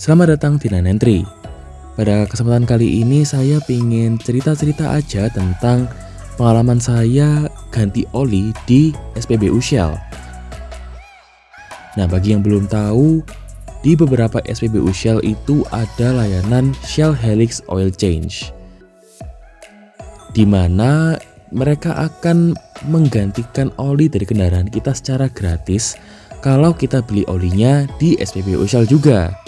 Selamat datang di Nine Entry. Pada kesempatan kali ini saya ingin cerita-cerita aja tentang pengalaman saya ganti oli di SPBU Shell. Nah, bagi yang belum tahu, di beberapa SPBU Shell itu ada layanan Shell Helix Oil Change, di mana mereka akan menggantikan oli dari kendaraan kita secara gratis kalau kita beli olinya di SPBU Shell juga.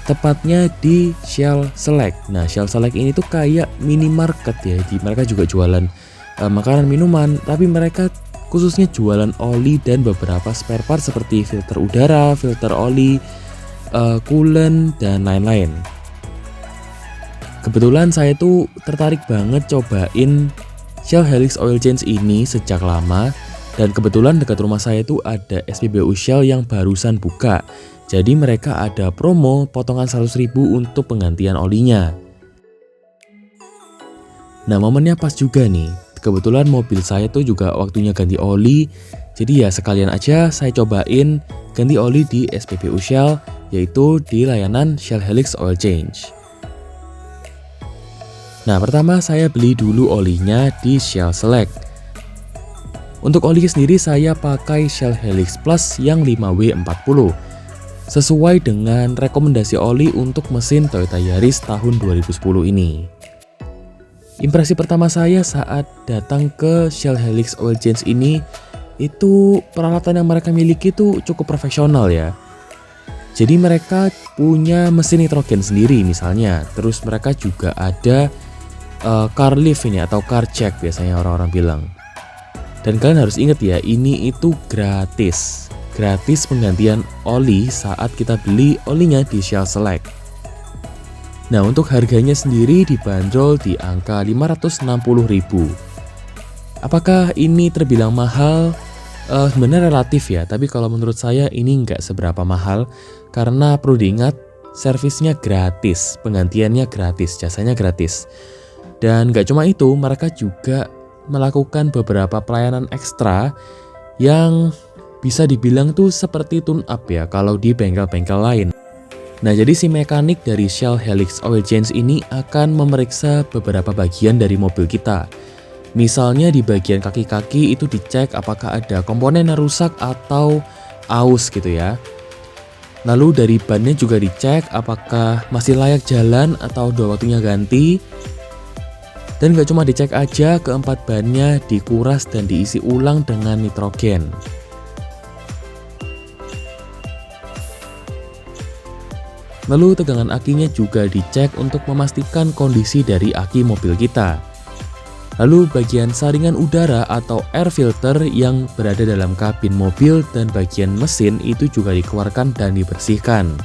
Tepatnya di Shell Select. Nah, Shell Select ini tuh kayak minimarket ya. Mereka juga jualan makanan, minuman, tapi mereka khususnya jualan oli dan beberapa spare part seperti filter udara, filter oli, coolant, dan lain-lain. Kebetulan saya tuh tertarik banget cobain Shell Helix Oil Change ini sejak lama, dan kebetulan dekat rumah saya tuh ada SPBU Shell yang barusan buka. Jadi mereka ada promo potongan 100.000 untuk penggantian olinya. Nah, momennya pas juga nih. Kebetulan mobil saya tuh juga waktunya ganti oli. Jadi ya sekalian aja saya cobain ganti oli di SPBU Shell, yaitu di layanan Shell Helix Oil Change. Nah, pertama saya beli dulu olinya di Shell Select. Untuk oli sendiri saya pakai Shell Helix Plus yang 5W40. Sesuai dengan rekomendasi oli untuk mesin Toyota Yaris tahun 2010 ini. Impresi pertama saya saat datang ke Shell Helix Oil Change ini, itu peralatan yang mereka miliki itu cukup profesional ya. Jadi mereka punya mesin nitrogen sendiri misalnya. Terus mereka juga ada car lift ini atau car check biasanya orang-orang bilang. Dan kalian harus ingat ya, ini itu gratis penggantian oli saat kita beli olinya di Shell Select. Nah, untuk harganya sendiri dibanderol di angka 560.000. Apakah ini terbilang mahal? Sebenarnya relatif ya, tapi kalau menurut saya ini nggak seberapa mahal karena perlu diingat servisnya gratis, penggantiannya gratis, jasanya gratis. Dan nggak cuma itu, mereka juga melakukan beberapa pelayanan ekstra yang bisa dibilang tuh seperti tune up ya kalau di bengkel-bengkel lain. Nah, jadi si mekanik dari Shell Helix Oil Change ini akan memeriksa beberapa bagian dari mobil kita. Misalnya di bagian kaki-kaki itu dicek apakah ada komponen yang rusak atau aus gitu ya. Lalu dari bannya juga dicek apakah masih layak jalan atau udah waktunya ganti. Dan gak cuma dicek aja, keempat bannya dikuras dan diisi ulang dengan nitrogen. Lalu tegangan akinya juga dicek untuk memastikan kondisi dari aki mobil kita. Lalu bagian saringan udara atau air filter yang berada dalam kabin mobil dan bagian mesin itu juga dikeluarkan dan dibersihkan.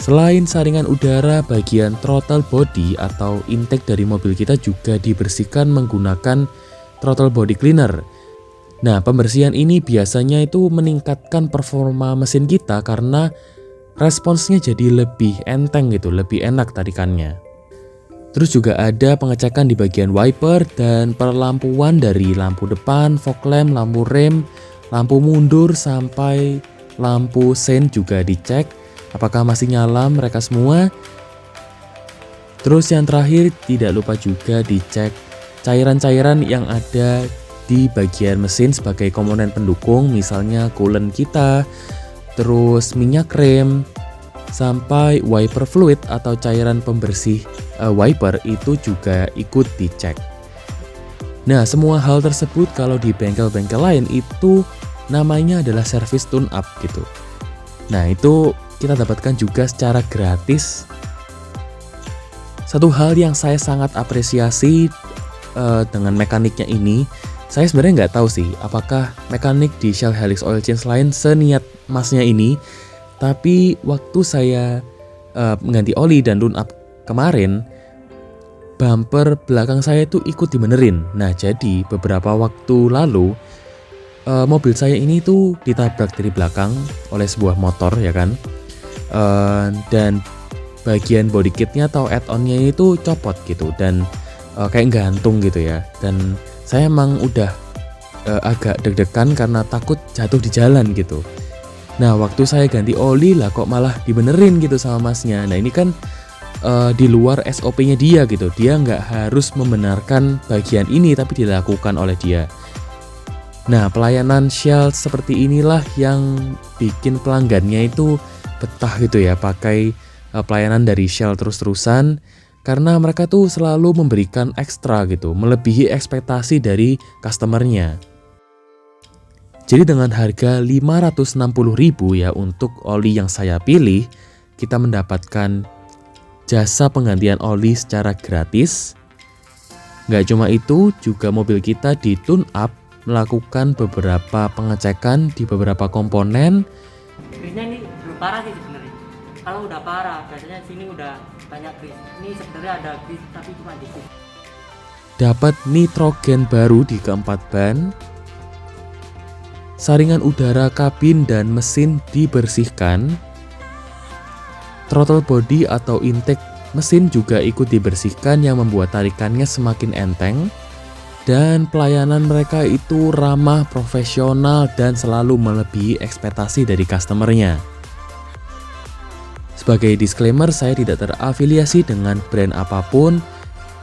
Selain saringan udara, bagian throttle body atau intake dari mobil kita juga dibersihkan menggunakan throttle body cleaner. Nah, pembersihan ini biasanya itu meningkatkan performa mesin kita karena responsnya jadi lebih enteng gitu, lebih enak tarikannya. Terus juga ada pengecekan di bagian wiper dan perlampuan dari lampu depan, fog lamp, lampu rem, lampu mundur sampai lampu sein juga dicek apakah masih nyala mereka semua. Terus yang terakhir tidak lupa juga dicek cairan-cairan yang ada di bagian mesin sebagai komponen pendukung, misalnya coolant kita, terus minyak rem, sampai wiper fluid atau cairan pembersih wiper itu juga ikut dicek. Nah, semua hal tersebut kalau di bengkel-bengkel lain itu namanya adalah service tune up gitu. Nah, itu kita dapatkan juga secara gratis. Satu hal yang saya sangat apresiasi dengan mekaniknya ini, saya sebenarnya nggak tahu sih apakah mekanik di Shell Helix Oil Change lain seniat masnya ini, tapi waktu saya mengganti oli dan tune up kemarin, bumper belakang saya itu ikut dibenerin. Nah, jadi beberapa waktu lalu mobil saya ini tuh ditabrak dari belakang oleh sebuah motor ya kan. Dan bagian body kitnya atau add-onnya itu copot gitu dan kayak gantung gitu ya. Dan saya emang udah agak deg-degan karena takut jatuh di jalan gitu. Nah waktu saya ganti oli lah kok malah dibenerin gitu sama masnya. Nah ini kan di luar SOP-nya dia gitu. Dia nggak harus membenarkan bagian ini tapi dilakukan oleh dia. Nah pelayanan Shell seperti inilah yang bikin pelanggannya itu betah gitu ya pakai pelayanan dari Shell terus-terusan, karena mereka tuh selalu memberikan ekstra gitu, melebihi ekspektasi dari customernya. Jadi dengan harga 560.000 ya untuk oli yang saya pilih, kita mendapatkan jasa penggantian oli secara gratis. Nggak cuma itu, juga mobil kita di tune up, melakukan beberapa pengecekan di beberapa komponen. Grease-nya ini belum parah sih sebenarnya. Kalau udah parah, biasanya sini udah banyak grease. Ini sebenarnya ada grease tapi cuma dikit. Dapat nitrogen baru di keempat ban. Saringan udara kabin dan mesin dibersihkan. Throttle body atau intake mesin juga ikut dibersihkan yang membuat tarikannya semakin enteng. Dan pelayanan mereka itu ramah, profesional, dan selalu melebihi ekspektasi dari customernya. Sebagai disclaimer, saya tidak terafiliasi dengan brand apapun.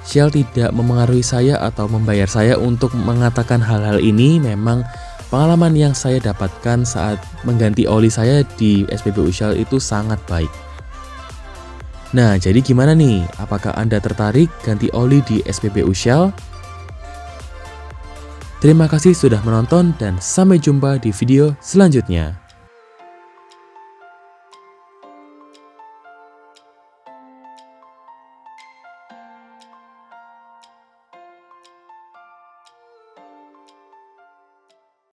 Shell tidak memengaruhi saya atau membayar saya untuk mengatakan hal-hal ini. Memang pengalaman yang saya dapatkan saat mengganti oli saya di SPBU Shell itu sangat baik. Nah, jadi gimana nih? Apakah Anda tertarik ganti oli di SPBU Shell? Terima kasih sudah menonton dan sampai jumpa di video selanjutnya.